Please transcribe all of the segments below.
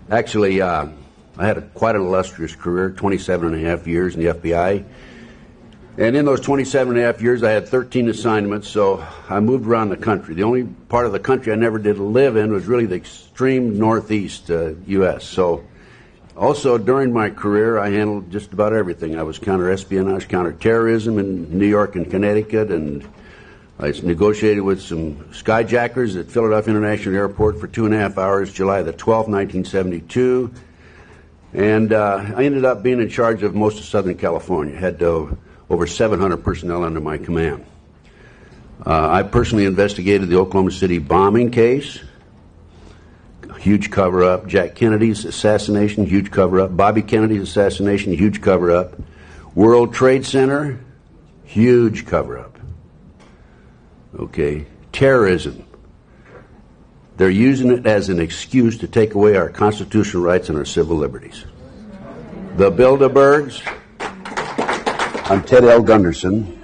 Actually, I had quite an illustrious career, 27 and a half years in the FBI. And in those 27 and a half years, I had 13 assignments, so I moved around the country. The only part of the country I never did live in was really the extreme northeast U.S. So also during my career, I handled just about everything. I was counter-espionage, counter-terrorism in New York and Connecticut, and I negotiated with some skyjackers at Philadelphia International Airport for 2.5 hours, July the 12th, 1972. And I ended up being in charge of most of Southern California. Had over 700 personnel under my command. I personally investigated the Oklahoma City bombing case, huge cover-up. Jack Kennedy's assassination, huge cover-up. Bobby Kennedy's assassination, huge cover-up. World Trade Center, huge cover-up. Okay, terrorism. They're using it as an excuse to take away our constitutional rights and our civil liberties. The Bilderbergs. I'm Ted L. Gunderson,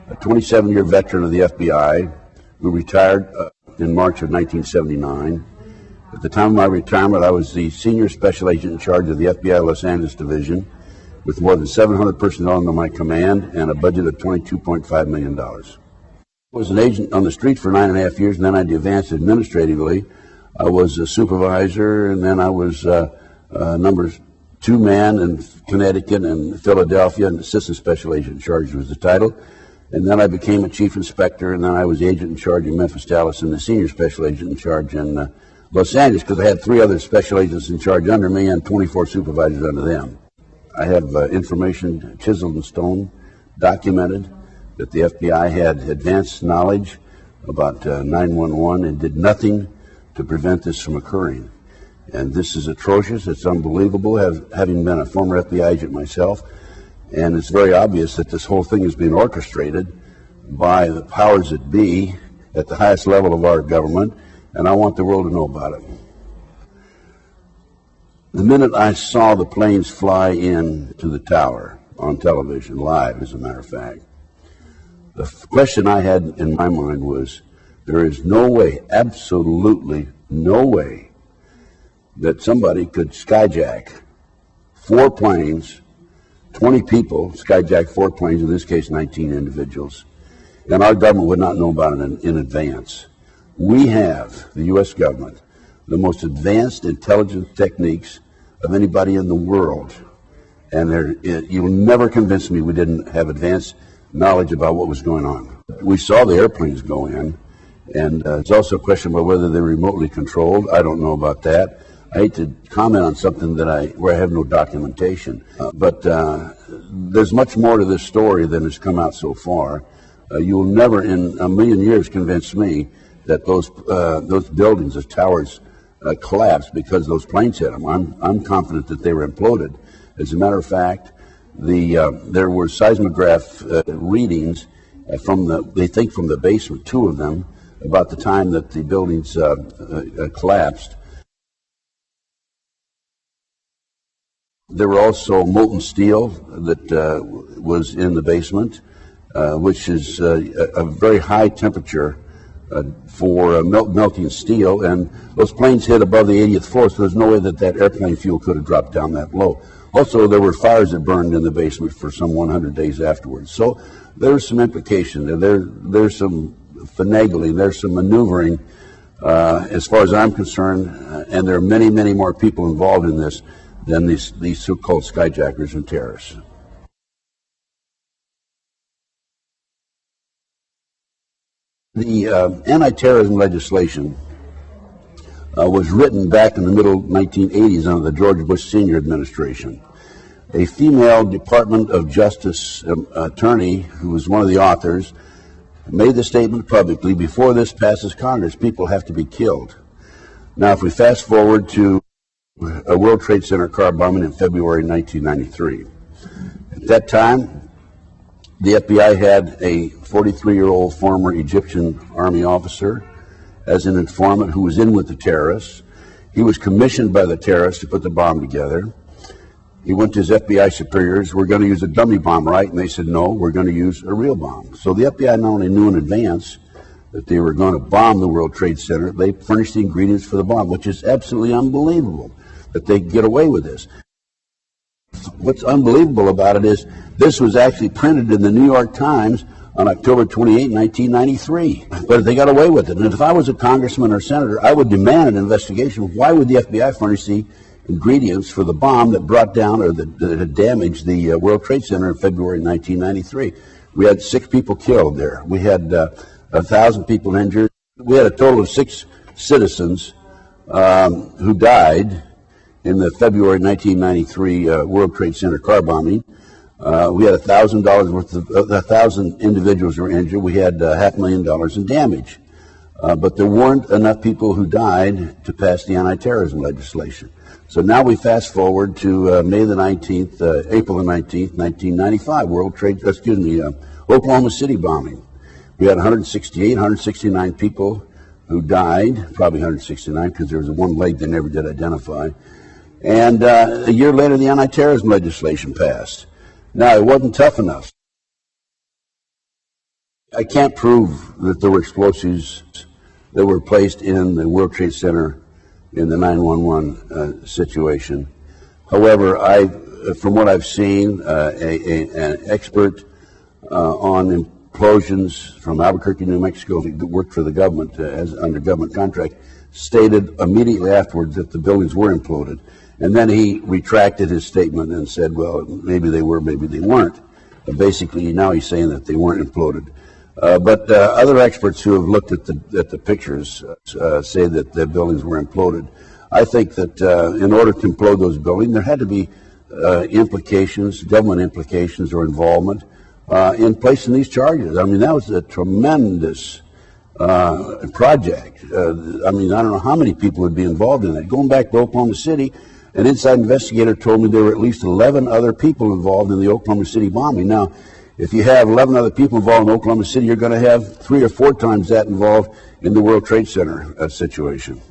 a 27-year veteran of the FBI who retired in March of 1979. At the time of my retirement, I was the senior special agent in charge of the FBI Los Angeles Division with more than 700 personnel under my command and a budget of $22.5 million. I was an agent on the street for 9.5 years, and then I advanced administratively. I was a supervisor, and then I was number 2-man in Connecticut and Philadelphia, and assistant special agent in charge was the title. And then I became a chief inspector, and then I was the agent in charge in Memphis, Dallas, and the senior special agent in charge in Los Angeles, because I had 3 other special agents in charge under me and 24 supervisors under them. I have information chiseled in stone, documented, that the FBI had advanced knowledge about 911 and did nothing to prevent this from occurring. And this is atrocious. It's unbelievable, having been a former FBI agent myself. And it's very obvious that this whole thing is being orchestrated by the powers that be at the highest level of our government, and I want the world to know about it. The minute I saw the planes fly in to the tower on television, live as a matter of fact, the question I had in my mind was, there is no way, absolutely no way, that somebody could skyjack 4 planes, 20 people, skyjack 4 planes, in this case 19 individuals, and our government would not know about it in advance. We have, the U.S. government, the most advanced intelligence techniques of anybody in the world, and you'll never convince me we didn't have advanced knowledge about what was going on. We saw the airplanes go in, and it's also a question about whether they're remotely controlled. I don't know about that. I hate to comment on something where I have no documentation, but there's much more to this story than has come out so far. You will never in a million years convince me that those buildings, those towers, collapsed because those planes hit them. I'm confident that they were imploded. As a matter of fact, there were seismograph readings they think from the basement, 2 of them, about the time that the buildings collapsed. There were also molten steel that was in the basement, which is a very high temperature for melting steel, and those planes hit above the 80th floor, so there's no way that airplane fuel could have dropped down that low. Also, there were fires that burned in the basement for some 100 days afterwards. So there's some implication. There's some finagling, there's some maneuvering, as far as I'm concerned, and there are many, many more people involved in this than these so-called skyjackers and terrorists. The anti-terrorism legislation was written back in the middle 1980s under the George Bush Sr. administration. A female Department of Justice attorney, who was one of the authors, made the statement publicly, before this passes Congress, people have to be killed. Now, if we fast forward to a World Trade Center car bombing in February 1993. At that time, the FBI had a 43-year-old former Egyptian army officer as an informant who was in with the terrorists. He was commissioned by the terrorists to put the bomb together. He went to his FBI superiors, we're going to use a dummy bomb, right? And they said, no, we're going to use a real bomb. So the FBI not only knew in advance that they were going to bomb the World Trade Center, they furnished the ingredients for the bomb, which is absolutely unbelievable. that they get away with this. What's unbelievable about it is this was actually printed in the New York Times on October 28, 1993. But they got away with it. And if I was a congressman or senator, I would demand an investigation. Why would the FBI furnish the ingredients for the bomb that brought down or that had damaged the World Trade Center in February 1993? We had 6 people killed there. We had 1,000 people injured. We had a total of 6 citizens who died in the February 1993 World Trade Center car bombing. We had $1,000 worth of 1,000 individuals were injured. We had $500,000 in damage. But there weren't enough people who died to pass the anti-terrorism legislation. So now we fast forward to April the 19th, 1995, Oklahoma City bombing. We had 169 people who died, probably 169 because there was one leg they never did identify. And a year later, the anti-terrorism legislation passed. Now, it wasn't tough enough. I can't prove that there were explosives that were placed in the World Trade Center in the 9/11 situation. However, from what I've seen, an expert on implosions from Albuquerque, New Mexico, who worked for the government under government contract, stated immediately afterwards that the buildings were imploded. And then he retracted his statement and said, well, maybe they were, maybe they weren't. But basically, now he's saying that they weren't imploded. But other experts who have looked at the pictures say that the buildings were imploded. I think that in order to implode those buildings, there had to be implications, government implications or involvement in placing these charges. I mean, that was a tremendous project. I mean, I don't know how many people would be involved in that. Going back to Oklahoma City, an inside investigator told me there were at least 11 other people involved in the Oklahoma City bombing. Now, if you have 11 other people involved in Oklahoma City, you're going to have 3 or 4 times that involved in the World Trade Center situation.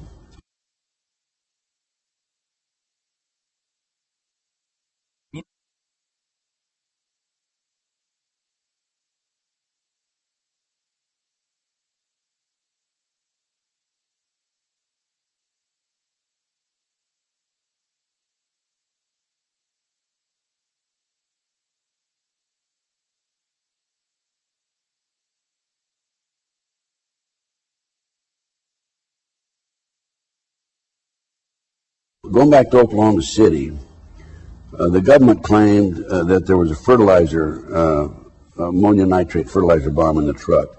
Going back to Oklahoma City, the government claimed that there was a fertilizer, ammonium nitrate fertilizer bomb in the truck.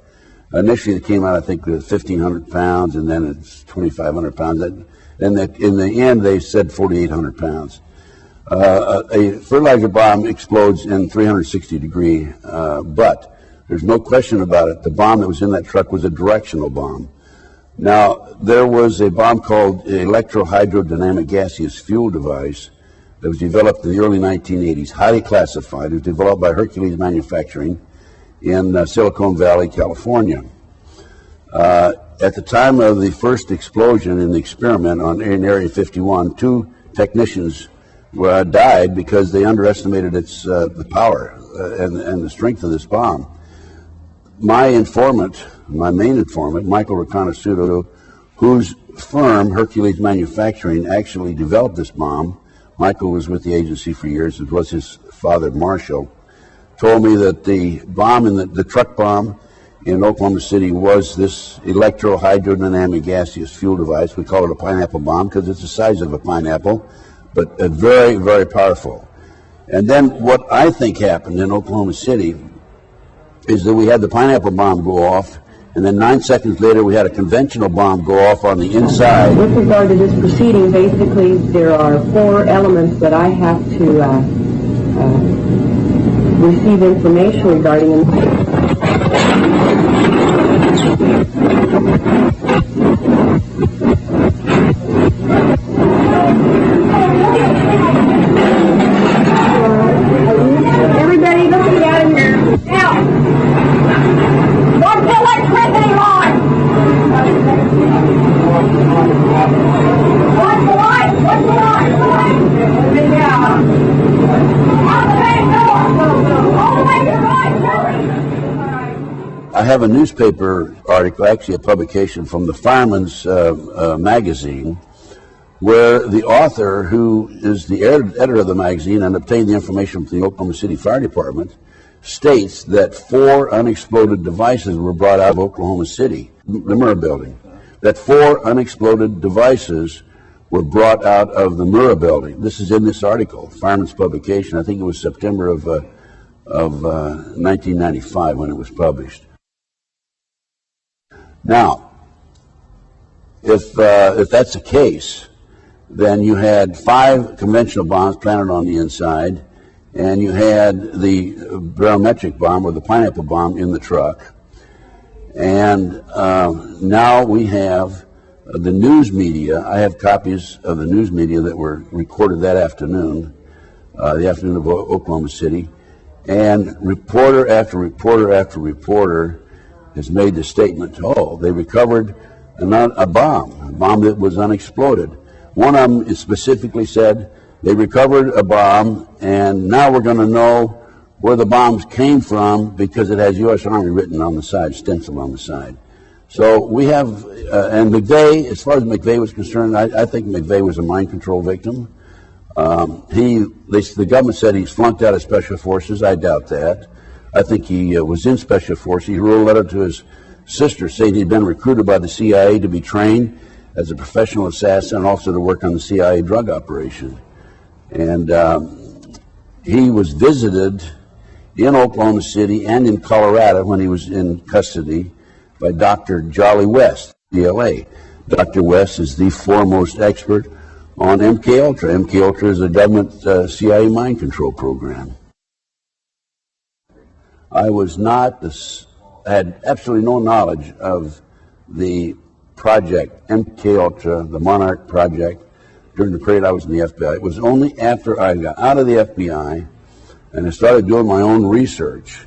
Initially, it came out, I think, with 1,500 pounds, and then it's 2,500 pounds. And in the end, they said 4,800 pounds. A fertilizer bomb explodes in 360-degree, but there's no question about it. The bomb that was in that truck was a directional bomb. Now, there was a bomb called electrohydrodynamic gaseous fuel device that was developed in the early 1980s, highly classified. It was developed by Hercules Manufacturing in Silicon Valley, California. At the time of the first explosion in the experiment in Area 51, 2 technicians died because they underestimated the power and the strength of this bomb. My main informant, Michael Reconnaisuto, whose firm, Hercules Manufacturing, actually developed this bomb. Michael was with the agency for years. It was his father, Marshall, told me that the bomb, the truck bomb in Oklahoma City, was this electrohydrodynamic gaseous fuel device. We call it a pineapple bomb because it's the size of a pineapple, but very, very powerful. And then what I think happened in Oklahoma City is that we had the pineapple bomb go off, and then 9 seconds later we had a conventional bomb go off on the inside. With regard to this proceeding, basically there are 4 elements that I have to receive information regarding. Everybody looking out of here. Now, what's the electricity line? What's the light? What's the light? Yeah. Out the back door. All the way to the right. I have a newspaper article, actually a publication from the Fireman's Magazine, where the author, who is the editor of the magazine and obtained the information from the Oklahoma City Fire Department, states that 4 unexploded devices were brought out of Oklahoma City, the Murrah building, that 4 unexploded devices were brought out of the Murrah building. This is in this article, Fireman's Publication. I think it was September of 1995 when it was published. Now, if that's the case, then you had 5 conventional bombs planted on the inside, and you had the barometric bomb or the pineapple bomb in the truck. And now we have the news media. I have copies of the news media that were recorded that afternoon, the afternoon of Oklahoma City. And reporter after reporter after reporter has made the statement, oh, they recovered a bomb that was unexploded. One of them specifically said, they recovered a bomb, and now we're going to know where the bombs came from because it has U.S. Army written on the side, stenciled on the side. So we have, and McVeigh, as far as McVeigh was concerned, I think McVeigh was a mind control victim. The government said he's flunked out of Special Forces. I doubt that. I think he was in Special Forces. He wrote a letter to his sister saying he'd been recruited by the CIA to be trained as a professional assassin and also to work on the CIA drug operation. And he was visited in Oklahoma City and in Colorado when he was in custody by Dr. Jolly West, DLA. Dr. West is the foremost expert on MK-Ultra. MK-Ultra is a government CIA mind control program. I had absolutely no knowledge of the project, MK-Ultra, the Monarch project, during the period I was in the FBI. It was only after I got out of the FBI and I started doing my own research.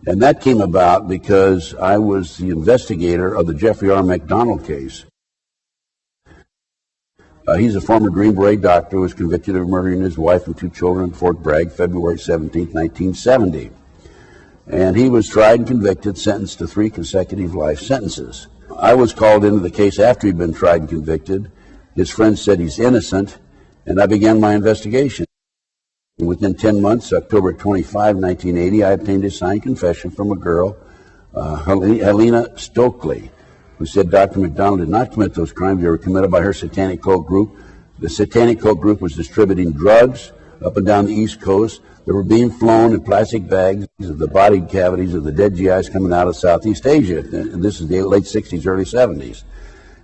And that came about because I was the investigator of the Jeffrey R. McDonald case. He's a former Green Beret doctor who was convicted of murdering his wife and 2 children in Fort Bragg, February 17, 1970. And he was tried and convicted, sentenced to 3 consecutive life sentences. I was called into the case after he'd been tried and convicted. His friends said he's innocent, and I began my investigation. Within 10 months, October 25, 1980, I obtained a signed confession from a girl, Helena Stokely, who said Dr. McDonald did not commit those crimes. They were committed by her satanic cult group. The satanic cult group was distributing drugs up and down the East Coast that were being flown in plastic bags of the body cavities of the dead GIs coming out of Southeast Asia. And this is the late 60s, early 70s.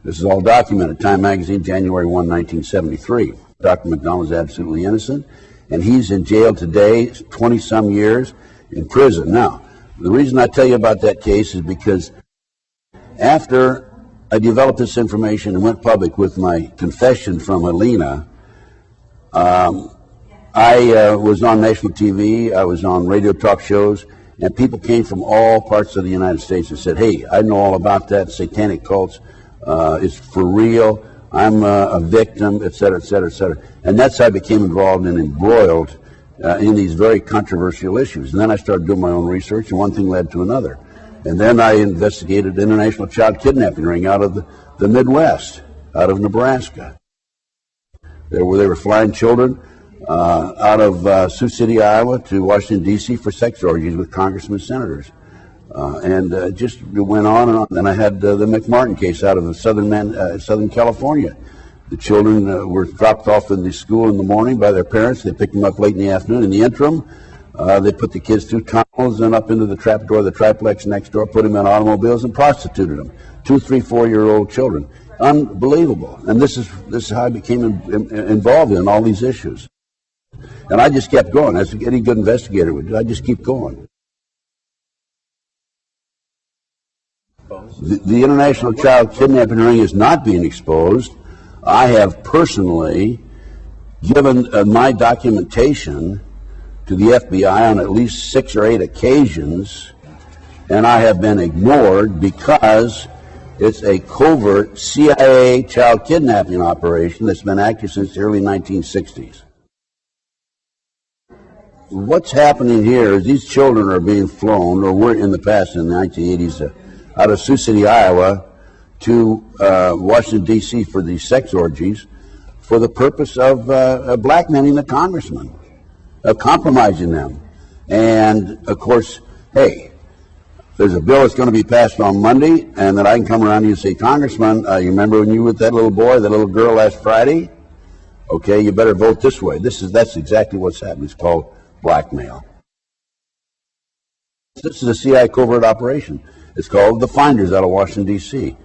This is all documented. Time magazine, January 1, 1973. Dr. McDonald is absolutely innocent, and he's in jail today, 20-some years in prison. Now, the reason I tell you about that case is because after I developed this information and went public with my confession from Helena, I was on national TV, I was on radio talk shows, and people came from all parts of the United States and said, hey, I know all about that, satanic cults, it's for real, I'm a victim, et cetera, et cetera, et cetera. And that's how I became involved and embroiled in these very controversial issues. And then I started doing my own research, and one thing led to another. And then I investigated the international child kidnapping ring out of the Midwest, out of Nebraska. They were flying children out of Sioux City, Iowa to Washington, D.C. for sex orgies with congressmen and senators. And it just went on and on. Then I had the McMartin case out of Southern California. The children were dropped off in the school in the morning by their parents. They picked them up late in the afternoon. In the interim, they put the kids through tunnels and up into the trap door of the triplex next door, put them in automobiles and prostituted them. 2, 3, 4-year-old children. Unbelievable. And this is how I became involved in all these issues. And I just kept going, as any good investigator would do. I just keep going. The international child kidnapping ring is not being exposed. I have personally given my documentation to the FBI on at least 6 or 8 occasions, and I have been ignored because it's a covert CIA child kidnapping operation that's been active since the early 1960s. What's happening here is these children are being flown, or were in the past in the 1980s, out of Sioux City, Iowa, to Washington, D.C. for these sex orgies for the purpose of blackmailing the congressman, of compromising them. And, of course, hey, there's a bill that's going to be passed on Monday, and then I can come around to you and say, Congressman, you remember when you were with that little boy, that little girl last Friday? Okay, you better vote this way. That's exactly what's happening. It's called blackmail. This is a CIA covert operation. It's called the Finders out of Washington, D.C.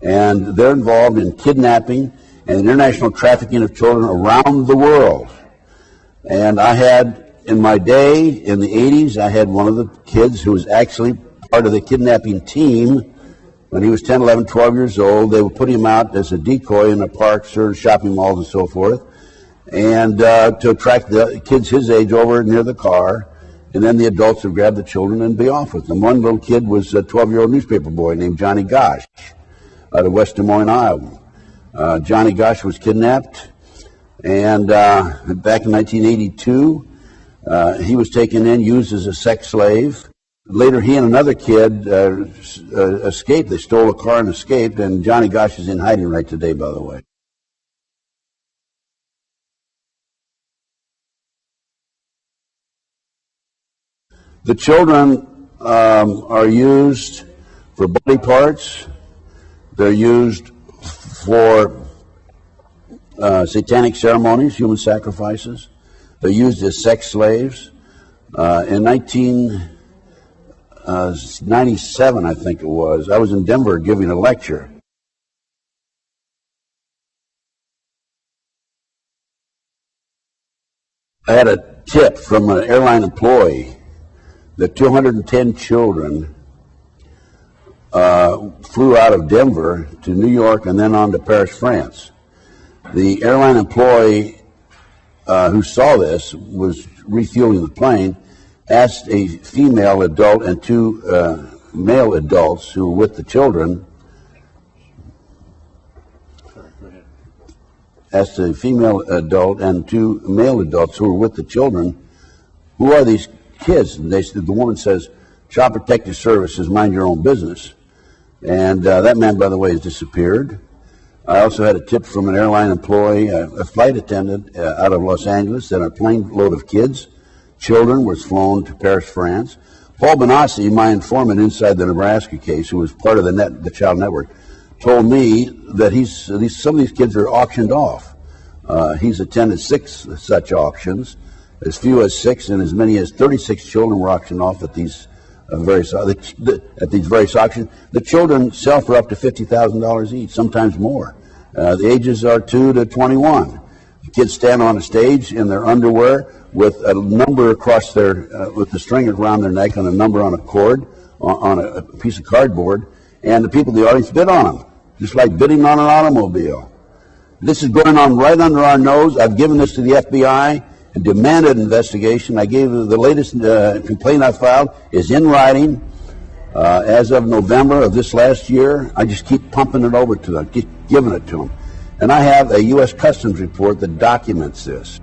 And they're involved in kidnapping and international trafficking of children around the world. And I had, in my day, in the 80s, I had one of the kids who was actually part of the kidnapping team. When he was 10, 11, 12 years old, they would put him out as a decoy in the parks or shopping malls and so forth, and to attract the kids his age over near the car, and then the adults would grab the children and be off with them. One little kid was a 12-year-old newspaper boy named Johnny Gosh out of West Des Moines, Iowa. Johnny Gosh was kidnapped, and back in 1982, he was taken in, used as a sex slave. Later, he and another kid escaped. They stole a car and escaped, and Johnny Gosh is in hiding right today, by the way. The children are used for body parts. They're used for satanic ceremonies, human sacrifices. They're used as sex slaves. In 1997, I think it was, I was in Denver giving a lecture. I had a tip from an airline employee that 210 children flew out of Denver to New York and then on to Paris, France. The airline employee who saw this was refueling the plane, asked a female adult and two male adults who were with the children, asked a female adult and two male adults who were with the children, who are these kids? And they said, the woman says, Child Protective Services, mind your own business. And that man, by the way, has disappeared. I also had a tip from an airline employee, a flight attendant out of Los Angeles, that a plane load of kids, children, was flown to Paris, France. Paul Benassi, my informant inside the Nebraska case, who was part of the Child Network, told me that some of these kids are auctioned off. He's attended 6 such auctions. As few as 6 and as many as 36 children were auctioned off at these various auctions. The children sell for up to $50,000 each, sometimes more. The ages are 2 to 21. The kids stand on a stage in their underwear with a number across with the string around their neck and a number on a cord, on a piece of cardboard, and the people in the audience bid on them, just like bidding on an automobile. This is going on right under our nose. I've given this to the FBI and demanded investigation. I gave the latest complaint I filed is in writing as of November of this last year. I just keep pumping it over to them, keep giving it to them. And I have a U.S. Customs report that documents this.